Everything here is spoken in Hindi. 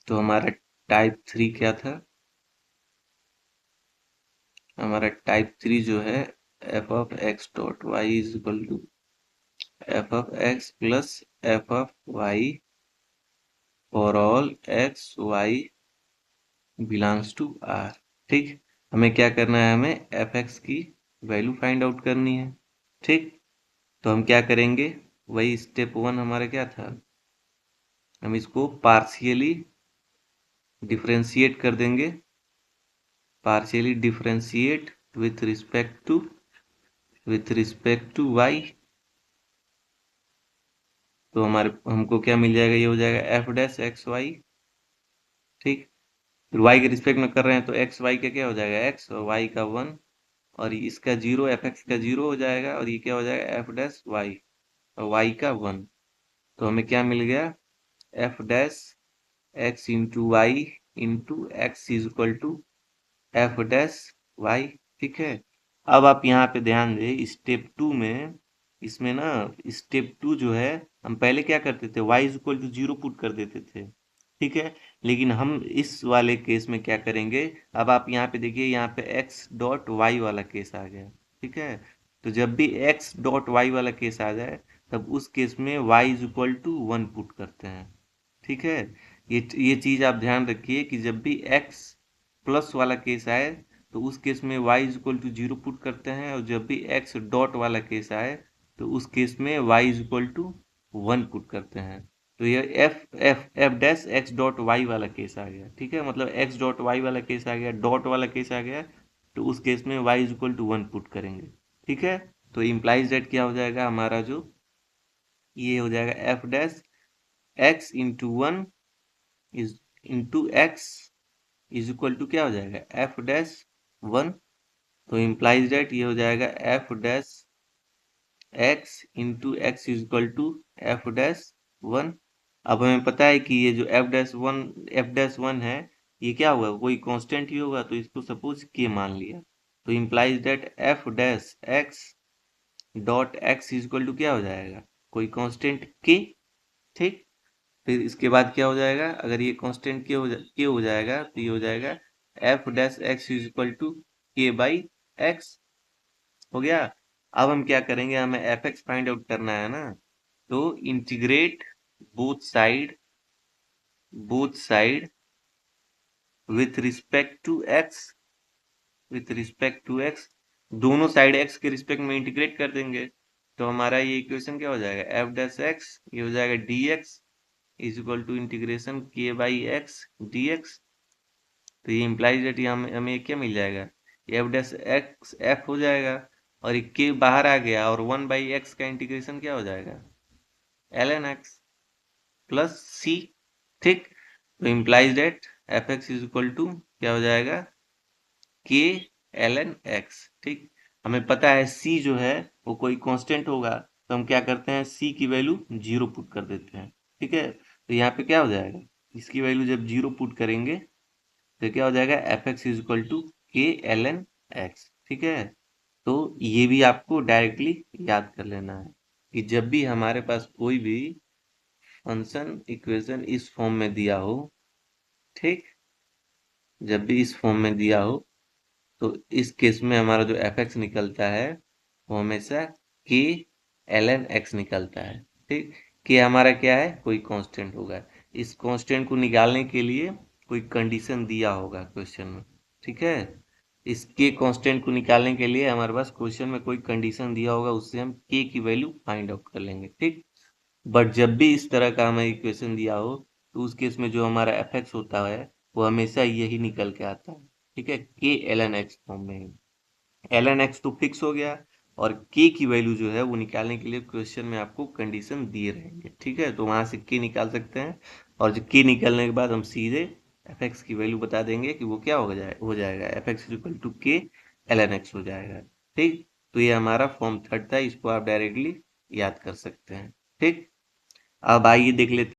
तो हमारा टाइप 3 क्या था? हमारा टाइप 3 जो है F of X dot Y is equal to F of X plus F of Y for all X Y belongs to R. ठीक, हमें क्या करना है? हमें एफ एक्स की वैल्यू फाइंड आउट करनी है। ठीक, तो हम क्या करेंगे? वही स्टेप 1 हमारा क्या था? हम इसको पार्शियली डिफरेंशिएट कर देंगे। Partially differentiate with respect to Y. तो हमारे हमको क्या मिल जाएगा? ये हो जाएगा एफ डैश एक्स वाई। ठीक, फिर वाई के रिस्पेक्ट में कर रहे हैं तो एक्स वाई का क्या हो जाएगा? एक्स और वाई का 1, और इसका 0, एफ एक्स का 0 हो जाएगा, और ये क्या हो जाएगा? एफ डैश वाई और वाई का 1। तो हमें क्या मिल गया? F dash X into Y into X is equal to F dash Y. ठीक है, अब आप यहाँ पे ध्यान दें, स्टेप 2 में, इसमें ना स्टेप 2 जो है, हम पहले क्या करते थे? y is equal to 0 put कर देते थे। ठीक है, लेकिन हम इस वाले केस में क्या करेंगे? अब आप यहाँ पे देखिए, यहाँ पे x डॉट वाई वाला केस आ गया। ठीक है, तो जब भी x डॉट वाई वाला केस आ जाए, तब उस केस में y is equal to 1 put करते हैं। ठीक है, ये चीज आप ध्यान रखिए कि जब भी x प्लस वाला केस आए, तो उस केस में y is equal to 0 put करते हैं, और जब भी x डॉट वाला केस आए, तो उस केस में y is equal to 1 put करते हैं। तो ये F dash X dot Y वाला केस आ गया। ठीक है, मतलब एक्स डॉट वाई वाला केस आ गया, डॉट वाला केस आ गया, तो उस केस में y is equal to 1 put करेंगे। ठीक है, तो इम्प्लाइज दैट क्या हो जाएगा हमारा? जो ये हो जाएगा F dash X into 1 is into X is equal to क्या हो जाएगा? F dash 1। तो इम्प्लाइज दैट ये हो जाएगा F dash X into X is equal to F dash 1। अब हमें पता है कि ये जो एफ डैश 1 है, ये क्या होगा? कोई कांस्टेंट ही होगा, तो इसको सपोज के मान लिया, तो implies that F dash X dot X is equal to क्या हो जाएगा? कोई कांस्टेंट के। ठीक, फिर इसके बाद क्या हो जाएगा? अगर ये कांस्टेंट के हो जाएगा, तो ये हो जाएगा F dash X is equal to K by X. हो गया। अब हम क्या करेंगे? हमें एफ एक्स फाइंड आउट करना है ना, तो integrate both side with respect to X, दोनों साइड एक्स के रिस्पेक्ट में इंटीग्रेट कर देंगे। तो हमारा ये इक्वेशन क्या हो जाएगा? एफ डैश एक्स, ये हो जाएगा D X is equal to integration K by X D X. तो ये इम्प्लाइज दैट हमें क्या मिल जाएगा? एफ डैश एक्स एफ हो जाएगा, और ये के बाहर आ गया, और 1/x का इंटीग्रेशन क्या हो जाएगा? ln x plus C. ठीक, तो implies that F X is equal to क्या हो जाएगा? के ln x। ठीक, हमें पता है c जो है वो कोई कांस्टेंट होगा, तो हम क्या करते हैं? c की वैल्यू 0 पुट कर देते हैं। ठीक है, तो यहाँ पे क्या हो जाएगा? इसकी वैल्यू जब 0 पुट करेंगे, तो क्या हो जाएगा? F X is equal to K ln x। ठीक है, तो ये भी आपको डायरेक्टली याद कर लेना है कि जब भी हमारे पास कोई भी फंक्शन इक्वेशन इस फॉर्म में दिया हो, ठीक, जब भी इस फॉर्म में दिया हो, तो इस केस में हमारा जो एफ एक्स निकलता है, वो हमेशा के ln x निकलता है। ठीक, के हमारा क्या है? कोई कांस्टेंट होगा। इस कांस्टेंट को निकालने के लिए कोई कंडीशन दिया होगा क्वेश्चन में। ठीक है, इसके कांस्टेंट को निकालने के लिए हमारे पास क्वेश्चन में कोई कंडीशन दिया होगा, उससे हम के की वैल्यू फाइंड आउट कर लेंगे। ठीक, बट जब भी इस तरह का हमें इक्वेशन दिया हो, तो उस केस में जो हमारा एफ एक्स होता है, वो हमेशा यही निकल के आता है। ठीक है, के ln x फॉर्म में। ln x तो फिक्स हो गया, और k की वैल्यू जो है वो निकालने के लिए क्वेश्चन में आपको कंडीशन दिए रहेंगे। ठीक है, तो वहां से k निकाल सकते हैं, और जो k निकालने के बाद हम सीधे एफ एक्स की वैल्यू बता देंगे कि वो क्या हो जाएगा F x equal to K ln x हो जाएगा। ठीक, तो ये हमारा फॉर्म 3 था, इसको आप डायरेक्टली याद कर सकते हैं। ठीक, अब आइए देख लेते